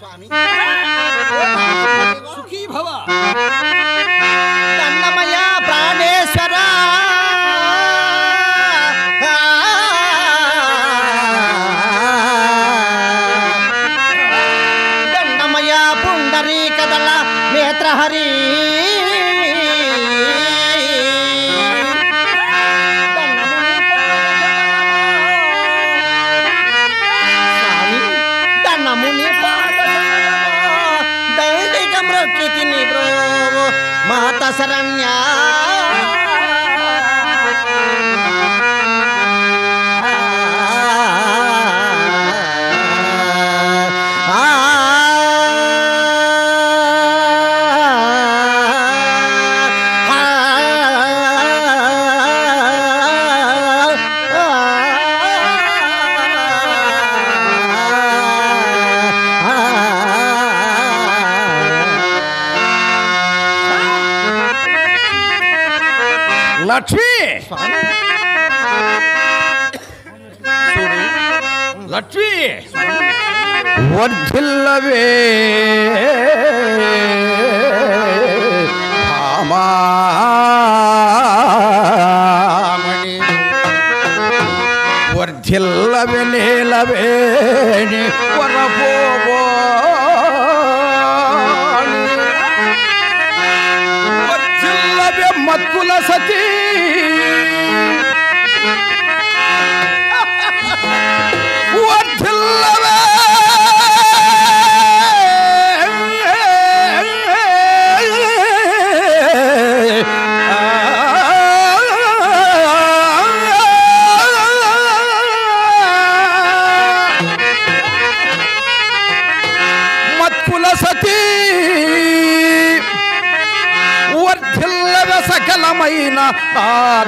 స్వామి సుఖీ భవ. దండమయ ప్రాణేశ్వర దండమయ పుండరీకదళ నేత్రహరి మాత శరణ్య లక్ష్మి లక్ష్మి వర్ధిల్లవే భామామణి వర్ధిల్లవే నీలవేణి వరపోగో వర్ధిల్లవే మత్కుల సతీ వర్ధిల్లవే మత్కుల సతీ వర్ధిల్లవే సకలమైన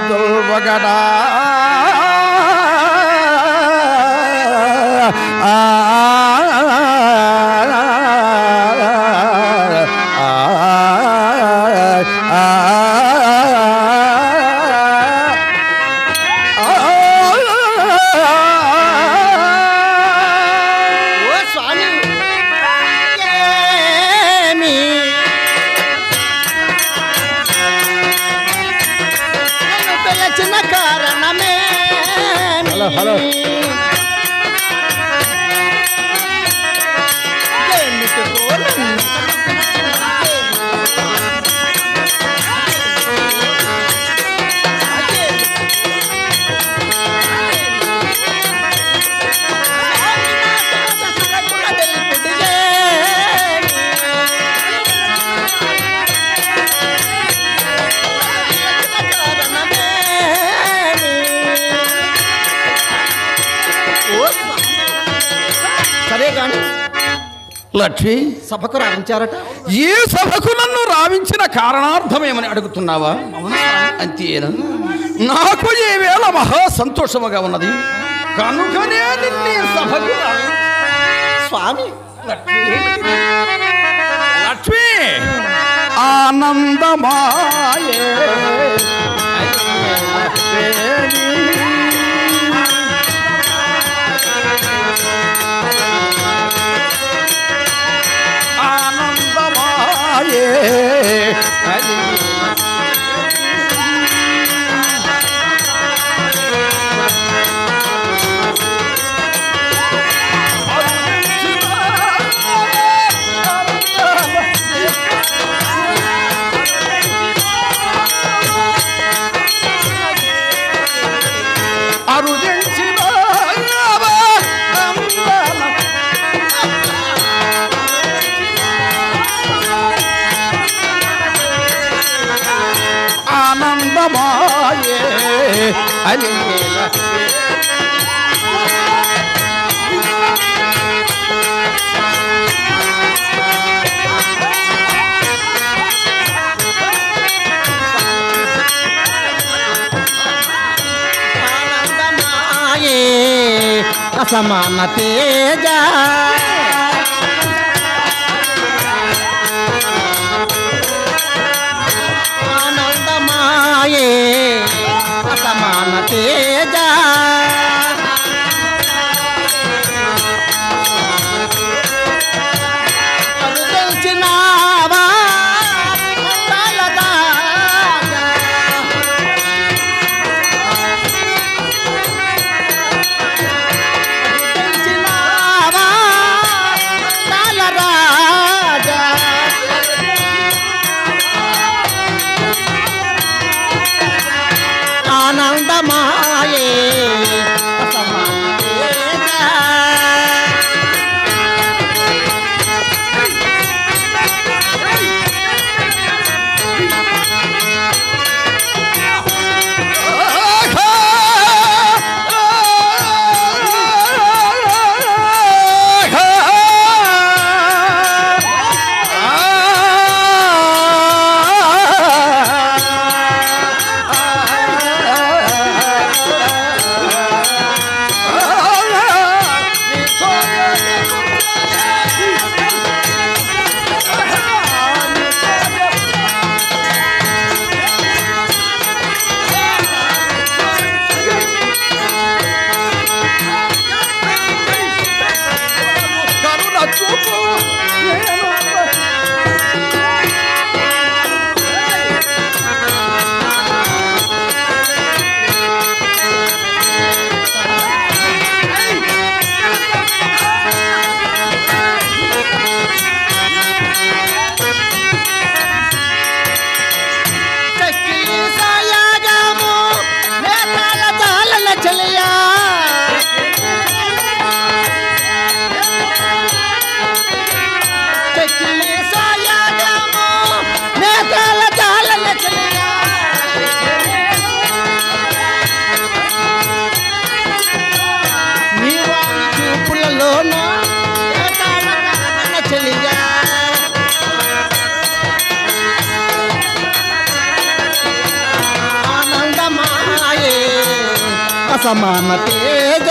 దుర్వగడా హలో సరే గాని లక్ష్మి సభకు రావించారట. ఈ సభకు నన్ను రావించిన కారణార్థమేమని అడుగుతున్నావా? అంతేనా? నాకు ఈ వేళ మహా సంతోషముగా ఉన్నది కనుకనే నిన్ను సభకు స్వామి లక్ష్మి ఆనందమాయే ఆనందమాయే ఆనందమాయే అలిల ఆనందమాయే అసమాన తేజ ఆనందమాయే అసమాన తేజ వేళలోన చెలియా ఆనందమాయే అసమాన తేజ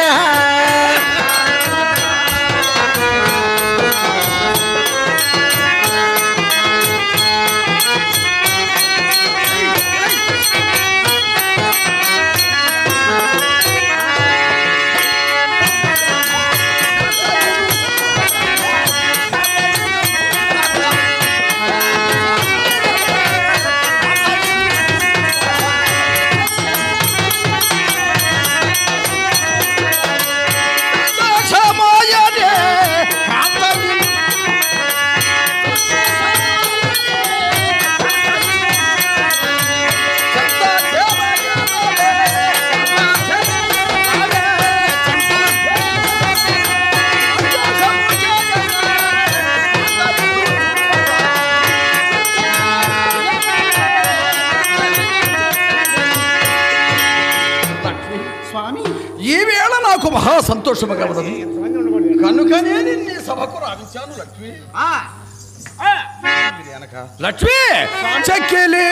నాకు మహా సంతోషము కలదు కనుకనే నిన్ను సభకు రావించాను లక్ష్మి. లక్ష్మి చక్కెలి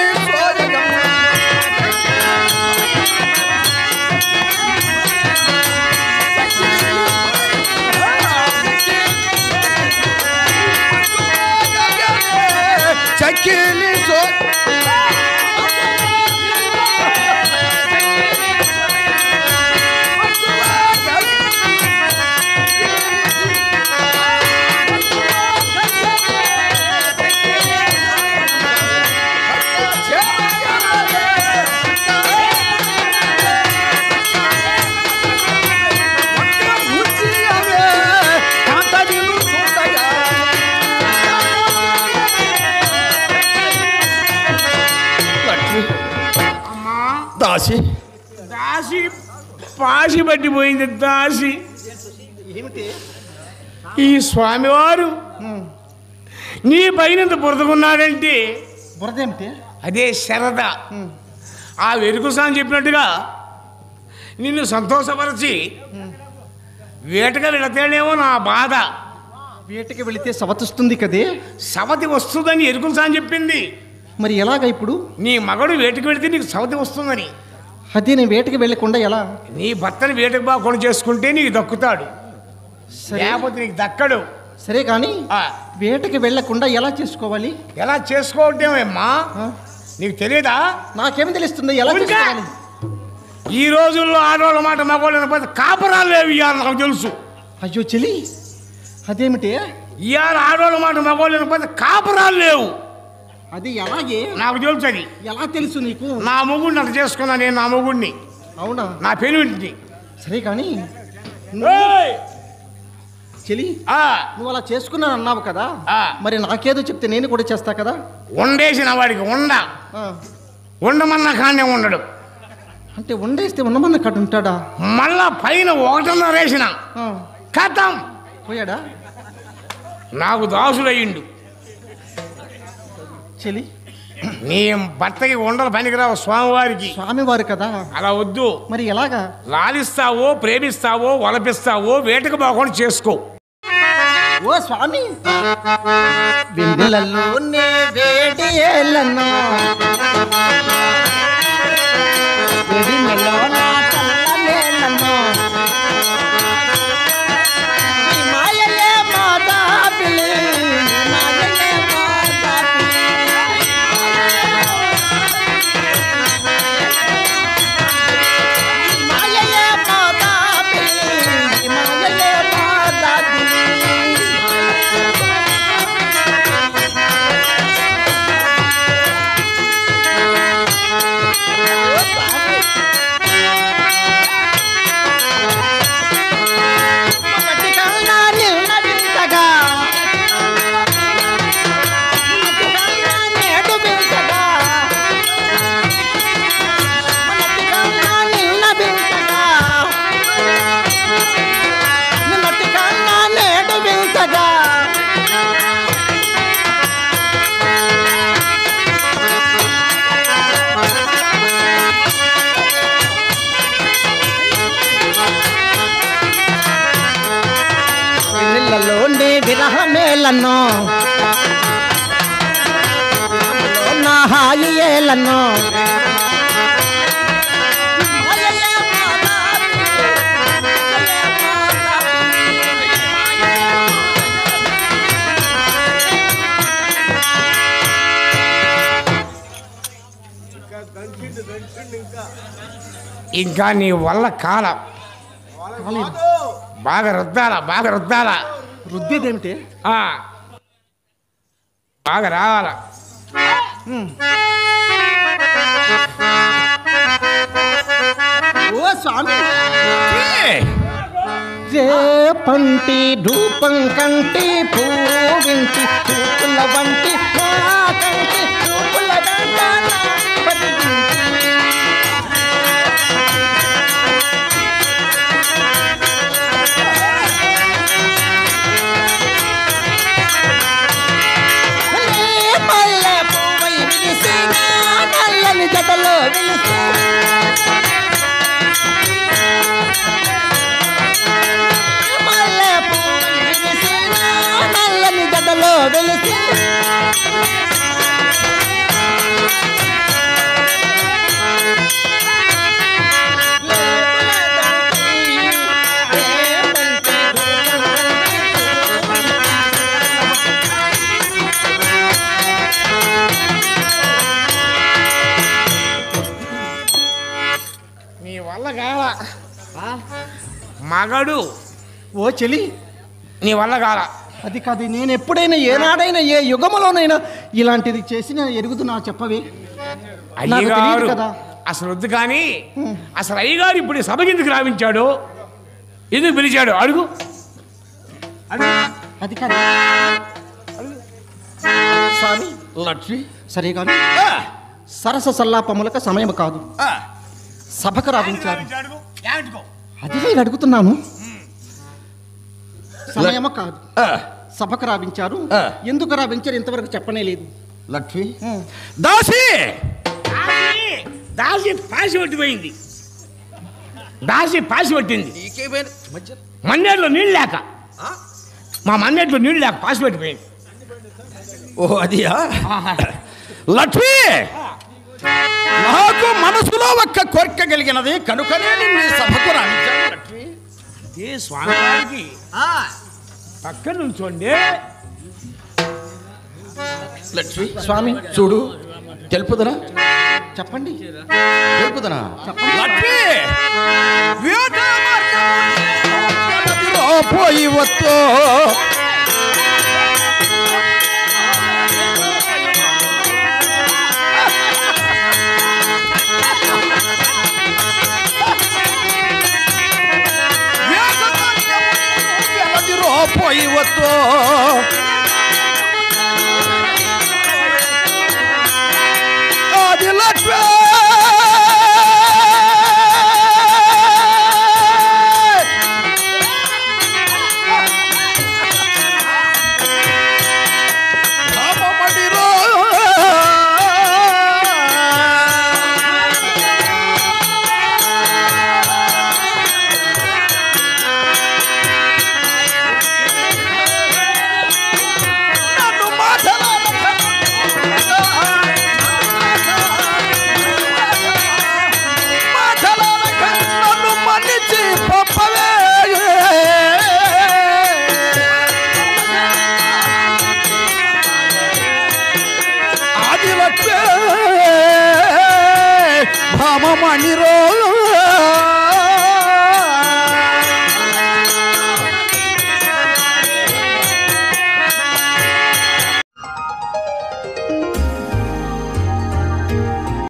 చక్కెలి దాసి దాసి పాసి పట్టిపోయింది. దాసి ఏమిటి ఈ స్వామివారు నీ పైనంత బురదకున్నాడంటే బురదేమిటి? అదే శరద. ఆ వెరుకుసాని చెప్పినట్టుగా నిన్ను సంతోషపరిచి వేటగా వెళతేనేమో నా బాధ. వేటకి వెళితే సవతిస్తుంది కదే. సవతి వస్తుందని ఎరుకుసాని చెప్పింది. మరి ఎలాగ ఇప్పుడు? నీ మగడు వేటకి వెళితే నీకు సవతి వస్తుందని. అది నేను వేటకి వెళ్ళకుండా ఎలా? నీ భర్తని వేటకు బాగా కొని చేసుకుంటే నీకు దక్కుతాడు, లేకపోతే నీకు దక్కడు. సరే కానీ వేటకి వెళ్ళకుండా ఎలా చేసుకోవాలి? ఎలా చేసుకోవటమేమ్మా నీకు తెలియదా? నాకేమి తెలుస్తుంది ఎలా చేసుకోవాలి? ఈ రోజుల్లో ఆడవాళ్ళ మాట మగవాళ్ళ కాపురాలు లేవు ఇవాళ నాకు తెలుసు. అయ్యో చెలి అదేమిటి? ఇవాళ ఆడవాళ్ళ మాట మగవాళ్ళ కాపురాలు లేవు. అది ఎలాగే? నాకు తెలుసు. అది ఎలా తెలుసు నీకు? నా మొగుడిని అట్లా చేసుకున్నా నేను. నా మొగుడిని. అవునా? నా పెనుంటిని. సరే కానీ చెలి నువ్వు అలా చేసుకున్నాను అన్నావు కదా, మరి నాకేదో చెప్తే నేను కూడా చేస్తా కదా. వండేసిన వాడికి ఉండమన్నా కానీ ఉండడు. అంటే వండేస్తే ఉండమన్న కాడు ఉంటాడా? మళ్ళా పైన 1.5 వేసిన కథం పోయాడా? నాకు దాసుడయ్యిండు. చెలి నీ భర్తకి ఉండలు పనికిరావు స్వామివారికి. స్వామివారు కదా, అలా వద్దు. మరి ఎలాగా? లాలిస్తావో ప్రేమిస్తావో వలపిస్తావో వేటకు బాగుండి చేసుకో. ఓ స్వామి వెన్నెలలో వేడి ఏళ్ళను వెన్నెలలో నా చల్లనేళ్ళను మాయలే మాతా పిల్లి మాయలే మాతా పిల్లి మాయలే మాతా పిల్లి మాయలే మాతా పిల్లి విరహమేలన్నో నా హాయి ఏలన్నో ఇంకా నీ వల్ల కాల బాగా రుద్దాలా రుద్దేదేమిటి? బాగా రావాలా. ఓ స్వామి రేపంటి రూపం కంటి పూవింటి చూపుల వంటి కంటి చూపుల మల్లె పువ్వై విరిసి నల్లని జటలో విలిసి నల్లని జడలో వెలిసి నీ వల్ల కాల మగడు. ఓ చెలి నీ వల్ల కాల. అది కాదు, నేను ఎప్పుడైనా ఏనాడైనా ఏ యుగంలోనైనా ఇలాంటిది చేసిన ఎరుగుతున్నా చెప్పవే. నాకు తెలియదు అయ్యగారు కదా. అసలు వద్దు కానీ అసలు అయ్యగారు ఇప్పుడు సభకి ఎందుకు రావించాడు, ఎందుకు పిలిచాడు అడుగు. అది కాదు స్వామి. లక్ష్మి సరే కానీ సరస సల్లాపములక సమయం కాదు, సభకు రావించారు. అది నేను అడుగుతున్నాను. సమయము కాదు, సభకు రావించారు. ఎందుకు రావించారు ఇంతవరకు చెప్పనే లేదు. లక్ష్మి దాసి దాసి పాసి పట్టిపోయింది. దాసి పాసి పట్టింది. మన్నేట్లో నీళ్ళు లేక, మా మన్నేట్లో నీళ్ళు లేక పాసి పట్టిపోయింది. ఓ అదియా లక్ష్మి, నాకు మనసులో ఒక్క కోరిక కలిగినది కనుకనే నిన్ను ఈ సభకు రావించాను లక్ష్మి. ఏ స్వామివారికి పక్కన నుంచోండి. లక్ష్మి స్వామి చూడు, తెలుపుదనా చెప్పండి. తెలుపుదనా చెప్పండి. లక్ష్మి వేట మార్గములో పోయి వస్తూ పోయి వస్తూ అది లక్ష్మి భామమణిరో